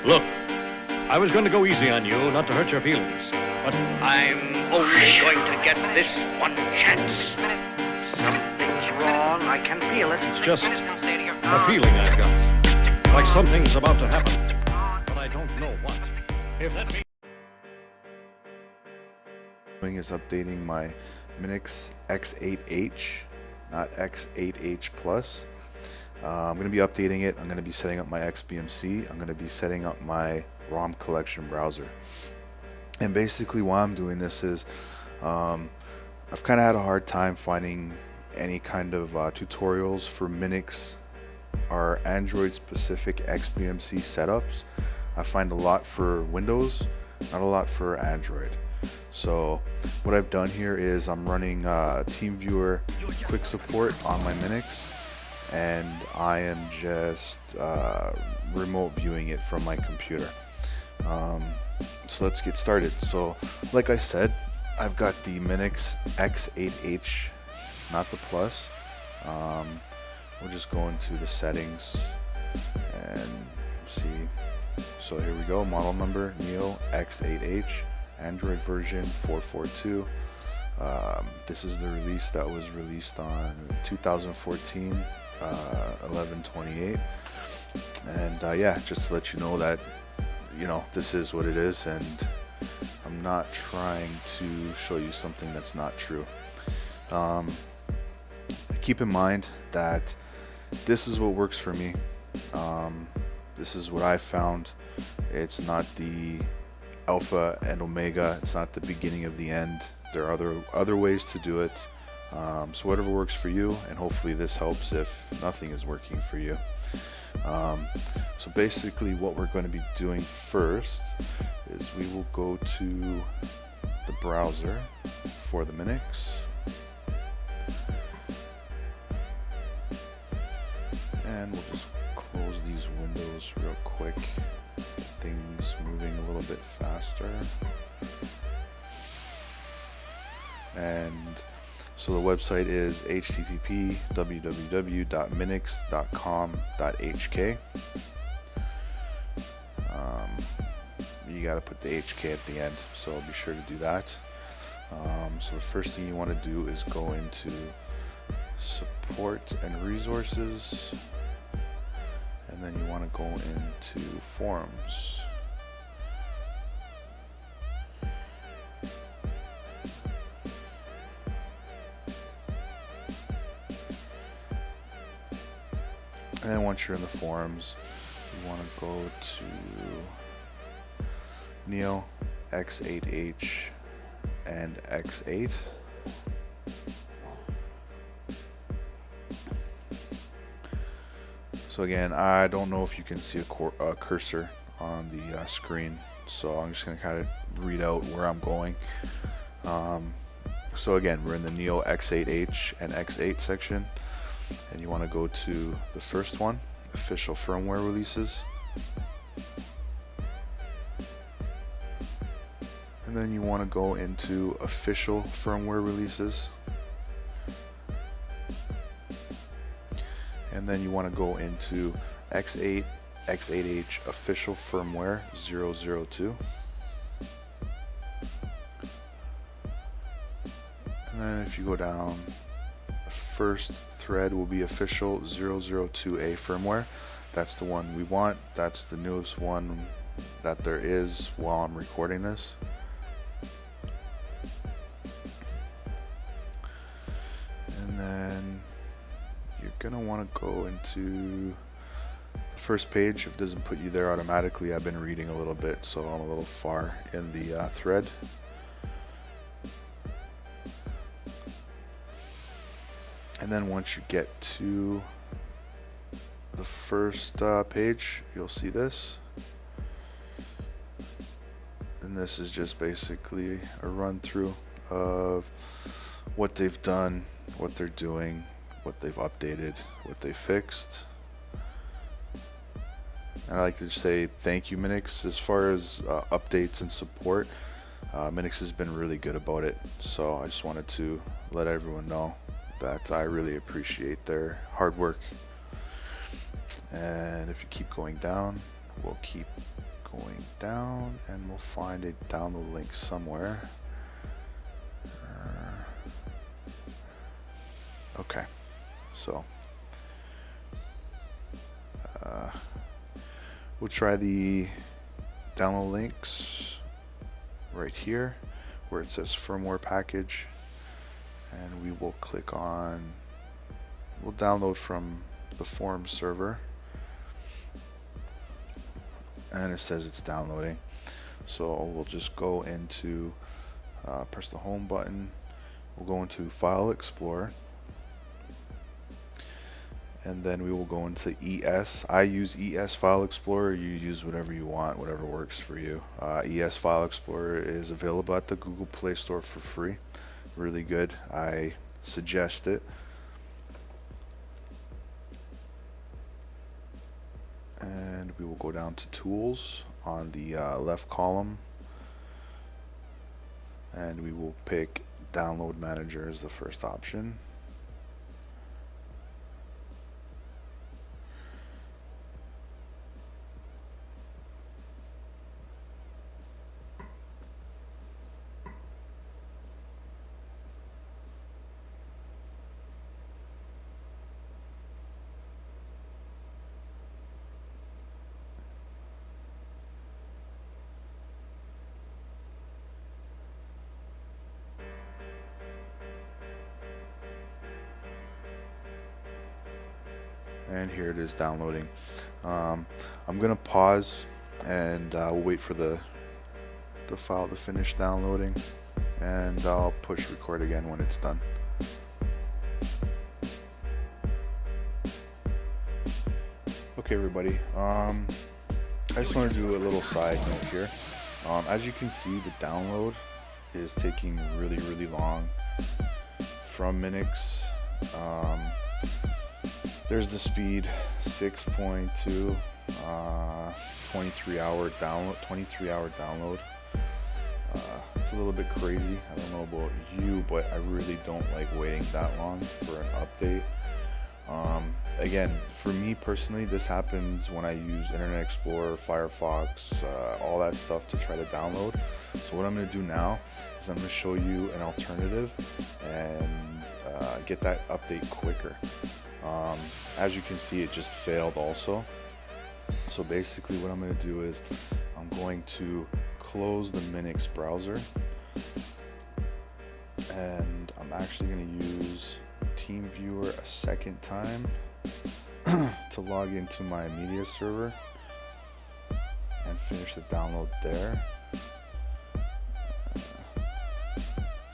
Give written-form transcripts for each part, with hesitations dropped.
Look, I was going to go easy on you, not to hurt your feelings, but I'm only going to get this one chance. Something's wrong, I can feel it. It's just a feeling I've got. Like something's about to happen, but I don't know what. If that means... Is updating my Minix X8-H, not X8-H Plus. I'm going to be updating it. I'm going to be setting up my XBMC. I'm going to be setting up my ROM collection browser. And basically why I'm doing this is I've kind of had a hard time finding any kind of tutorials for Minix or Android specific XBMC setups. I find a lot for Windows, not a lot for Android. So what I've done here is I'm running Teamviewer quick support on my Minix, and I am just remote viewing it from my computer. So let's get started. So like I said, I've got the Minix X8-H, not the Plus. We'll just go into the settings and see. So here we go, model number Neo X8-H, Android version 4.4.2. This is the release that was released on 2014 11/28, and yeah, just to let you know that this is what it is, and I'm not trying to show you something that's not true. Keep in mind that this is what works for me. This is what I found. It's not the alpha and omega. It's not the beginning of the end. There are other ways to do it. So whatever works for you, and hopefully this helps if nothing is working for you. So basically what we're going to be doing first is we will go to the browser for the Minix. And we'll just close these windows real quick. Things moving a little bit faster. And so the website is http://www.minix.com.hk. You got to put the HK at the end, so be sure to do that. So the first thing you want to do is go into support and resources, and then you want to go into forums. And then once you're in the forums, you want to go to Neo X8-H and X8. So again, I don't know if you can see a cursor on the screen, so I'm just going to kind of read out where I'm going. So again, we're in the Neo X8-H and X8 section, and you want to go to the first one, official firmware releases. And then you want to go into official firmware releases. And then you want to go into X8, X8-H official firmware 002. And then if you go down, the first thread will be official 002A firmware. That's the one we want. That's the newest one that there is while I'm recording this. And then you're gonna want to go into the first page. If it doesn't put you there automatically, I've been reading a little bit, so I'm a little far in the thread. And then once you get to the first page, you'll see this. And this is just basically a run through of what they've done, what they're doing, what they've updated, what they fixed. And I like to say thank you, Minix, as far as updates and support. Minix has been really good about it, so I just wanted to let everyone know that I really appreciate their hard work. And if you keep going down, we'll keep going down, and we'll find a download link somewhere. Okay, so we'll try the download links right here where it says firmware package, and we will click on, we'll download from the forum server, and it says it's downloading. So we'll just go into press the home button, we'll go into File Explorer, and then we will go into ES. I use ES File Explorer. You use whatever you want, whatever works for you. ES File Explorer is available at the Google Play Store for free. Really good. I suggest it. And we will go down to Tools on the left column, and we will pick Download Manager as the first option. And here it is downloading. I'm gonna pause and we'll wait for the file to finish downloading, and I'll push record again when it's done. Okay everybody, I just want to do a little side note here. As you can see, the download is taking really long from Minix. There's the speed 6.2, 23-hour download. It's a little bit crazy. I don't know about you, but I really don't like waiting that long for an update. Again, for me personally, this happens when I use Internet Explorer, Firefox, all that stuff to try to download. So what I'm going to do now is I'm going to show you an alternative and get that update quicker. As you can see, it just failed also. So basically what I'm going to do is I'm going to close the Minix browser, and I'm actually going to use Teamviewer a second time to log into my media server and finish the download there.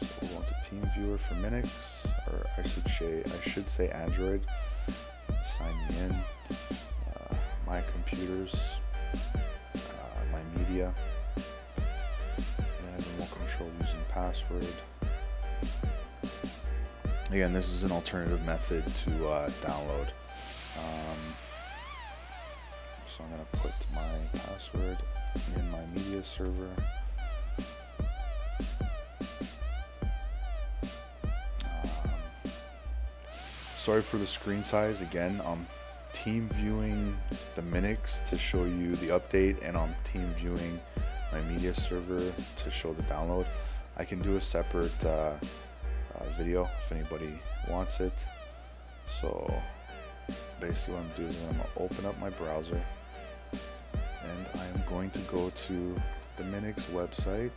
So we'll go into Teamviewer for Minix, or I should say Android. Sign me in. My computers, my media, and then we'll control using password. Again, this is an alternative method to download. So I'm going to put my password in my media server. Sorry for the screen size. Again, I'm team viewing the Minix to show you the update, and I'm team viewing my media server to show the download. I can do a separate video if anybody wants it. So basically what I'm doing is I'm going to open up my browser, and I am going to go to the Minix website.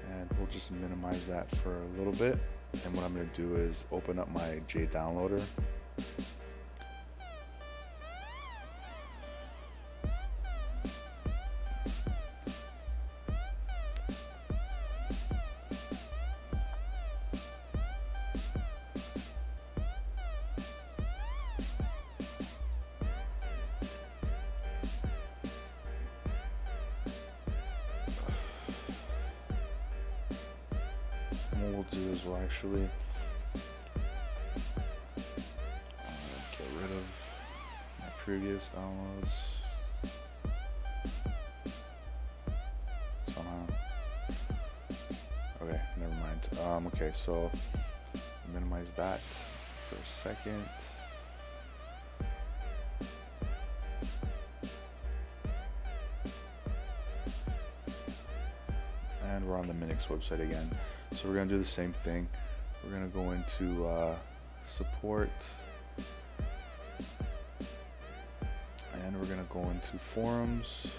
And we'll just minimize that for a little bit. And what I'm going to do is open up my JDownloader. And what we'll do is we'll actually get rid of my previous downloads somehow. Okay, never mind. Okay, so minimize that for a second. And we're on the Minix website again. So we're going to do the same thing. We're going to go into support. And we're going to go into forums.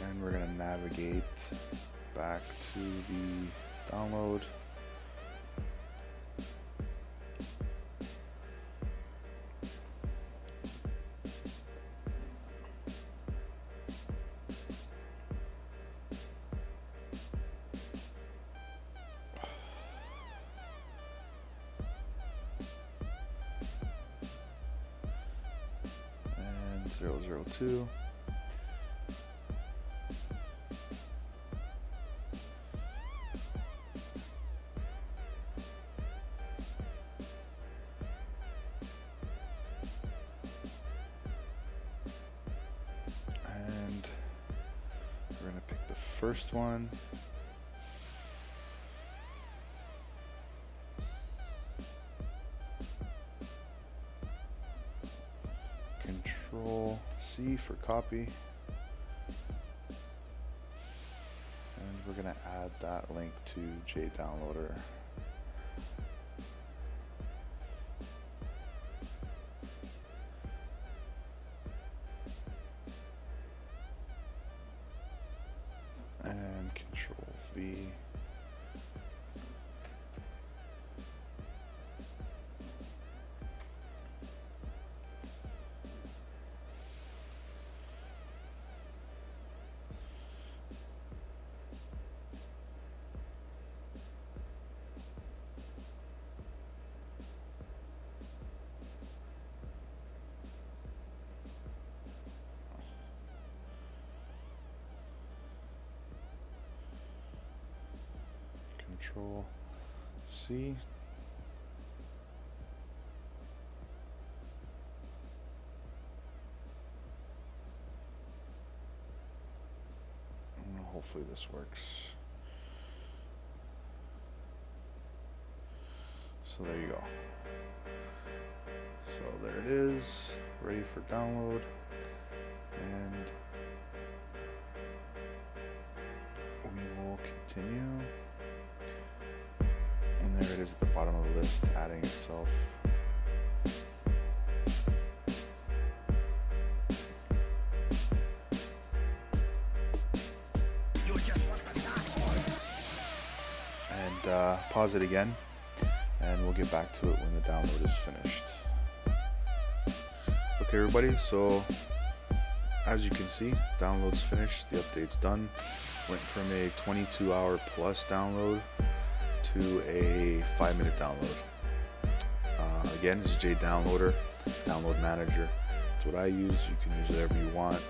And we're going to navigate back to the download. And 002. We're going to pick the first one. Control C for copy. And we're going to add that link to JDownloader. And Control V. Control C. And hopefully this works. So there you go. So there it is, ready for download. And we will continue. And there it is at the bottom of the list, adding itself. And pause it again, and we'll get back to it when the download is finished. Okay, everybody, so as you can see, download's finished, the update's done. Went from a 22-hour plus download to a 5-minute download. Again, it's JDownloader, download manager. It's what I use. You can use whatever you want.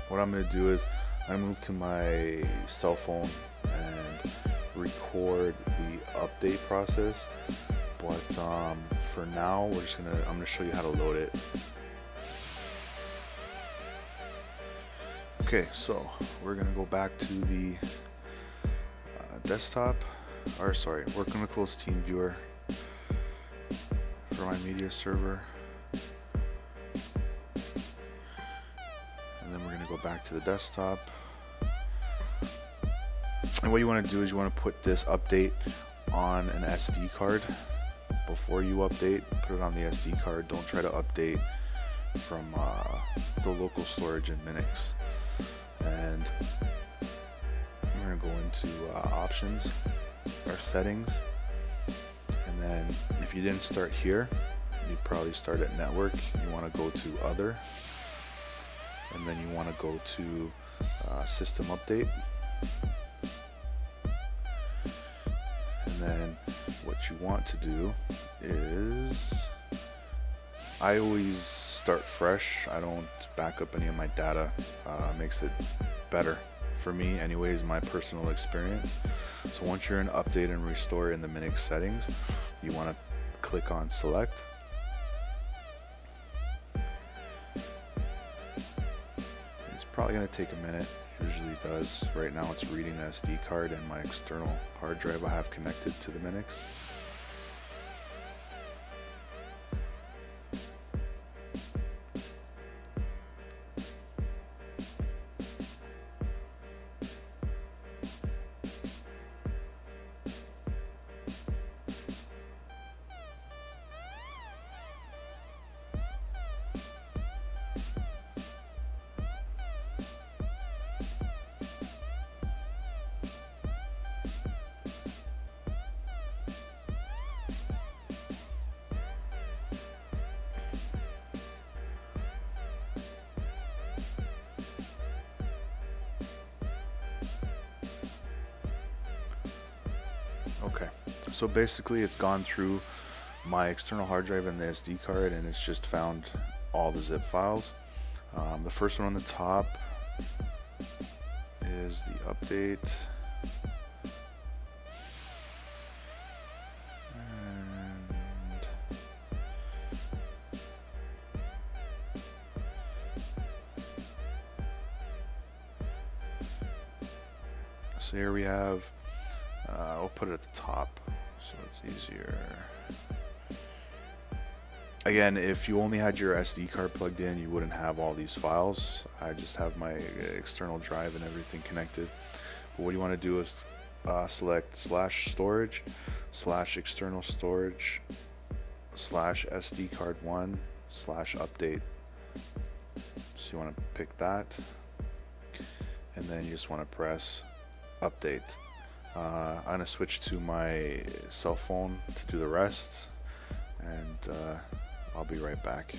What I'm going to do is I move to my cell phone and record the update process. But for now, I'm gonna show you how to load it. Okay, so we're gonna go back to the desktop. Or sorry, we're gonna close Teamviewer for my media server. And then we're gonna go back to the desktop. And what you want to do is you want to put this update on an SD card before you update. Put it on the SD card. Don't try to update from the local storage in Minix. And we're going to go into options or settings. And then if you didn't start here, you'd probably start at network. You want to go to other. And then you want to go to system update. And then what you want to do is, I always start fresh. I don't back up any of my data. Makes it better for me anyways, my personal experience. So once you're in update and restore in the Minix settings, you want to click on select. It's probably going to take a minute. usually does. Right now it's reading the SD card and my external hard drive I have connected to the Minix. Okay, so basically it's gone through my external hard drive and the SD card, and it's just found all the zip files. The first one on the top is the update. And so here we have, I'll put it at the top so it's easier. Again, if you only had your SD card plugged in, you wouldn't have all these files. I just have my external drive and everything connected. But what you want to do is select /storage /external storage /SD card 1 /update. So you want to pick that, and then you just want to press update. I'm going to switch to my cell phone to do the rest, and I'll be right back.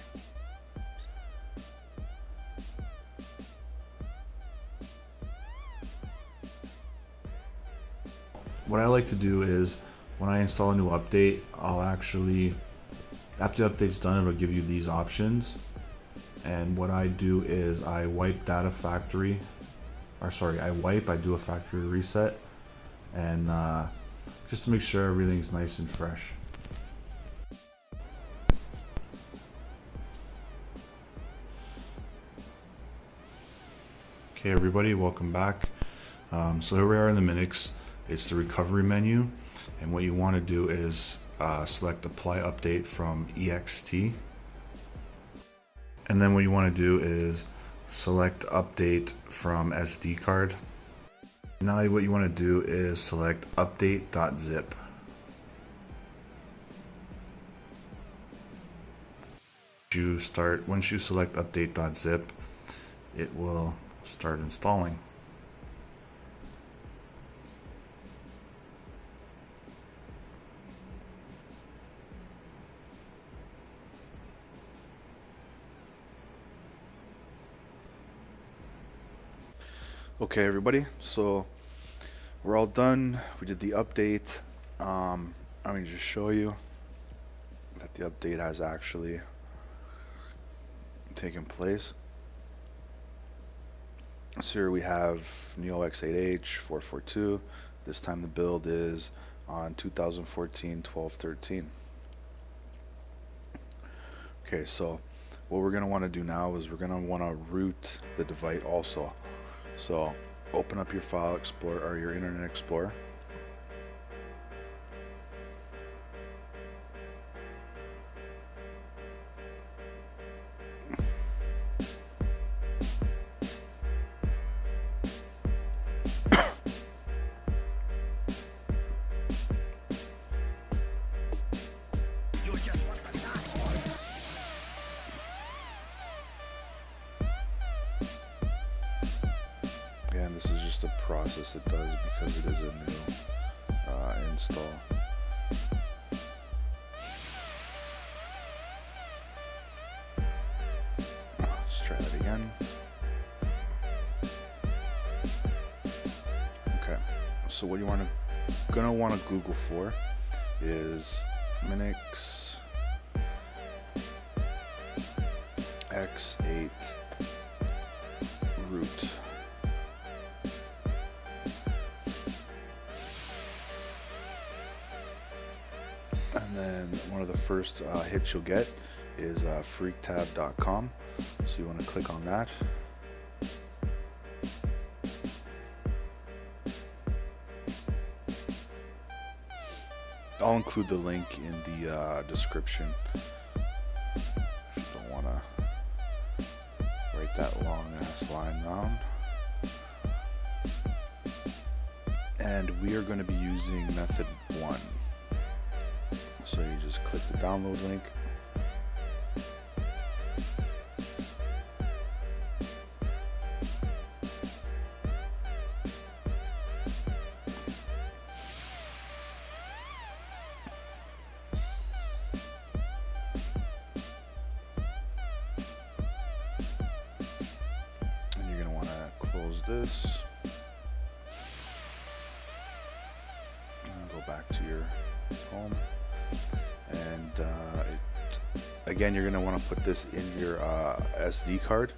What I like to do is when I install a new update, I'll actually, after the update's done, it'll give you these options. And what I do is I wipe data factory, or sorry, I do a factory reset, and just to make sure everything's nice and fresh. Okay everybody, welcome back. So here we are in the Minix. It's the recovery menu, and what you want to do is select apply update from ext, and then what you want to do is select update from SD card. Now what you want to do is select update.zip. Once you select update.zip, it will start installing. Okay everybody, so we're all done. We did the update. I'm going to just show you that the update has actually taken place. So here we have Neo X8-H 442. This time the build is on 2014 12/13. Okay, so what we're going to want to do now is we're going to want to root the device also. So open up your File Explorer or your Internet Explorer. And this is just a process it does because it is a new install. Let's try that again. Okay, so what you gonna want to Google for is Minix X8 root. And then one of the first hits you'll get is freaktab.com. So you want to click on that. I'll include the link in the description. Just don't want to write that long ass line down. And we are going to be using method 1. So you just click the download link. And you're going to want to close this. Go back to your home, and again, you're going to want to put this in your SD card.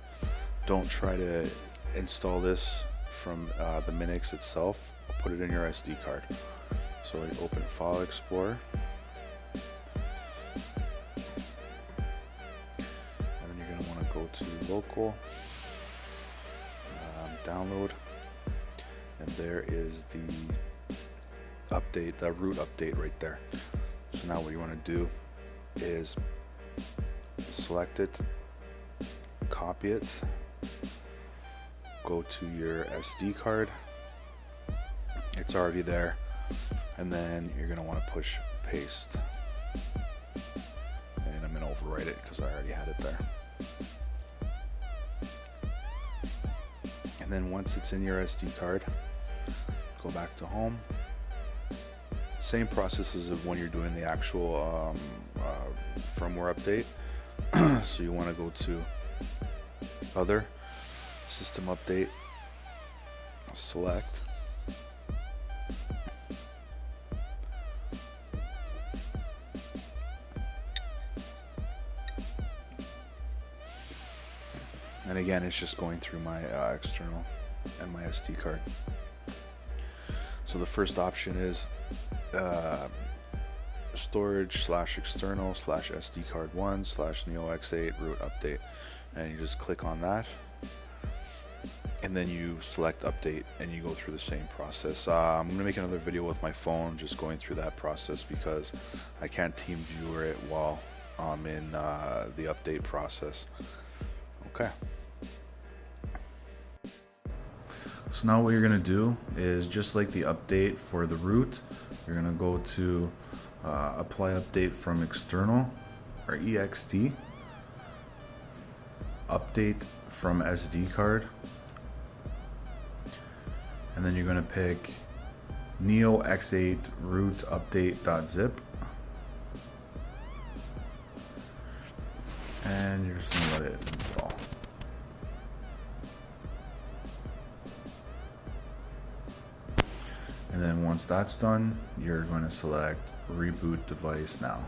Don't try to install this from the Minix itself. Put it in your SD card. So you open File Explorer, and then you're going to want to go to Local, Download, and there is the update, the root update right there. So now what you want to do is select it, copy it, go to your SD card, it's already there, and then you're going to want to push paste, and I'm going to overwrite it because I already had it there. And then once it's in your SD card, go back to home. Same processes of when you're doing the actual firmware update. So you want to go to Other, System Update, select, and again it's just going through my external and my SD card. So the first option is storage / external / SD card 1 / Neo X8 root update, and you just click on that, and then you select update, and you go through the same process. I'm going to make another video with my phone just going through that process because I can't Teamviewer it while I'm in the update process. Okay. So now what you're going to do is just like the update for the root, you're going to go to apply update from external or EXT, update from SD card, and then you're going to pick Neo X8 root update.zip, and you're just going to let it install. And then once that's done, you're going to select reboot device now.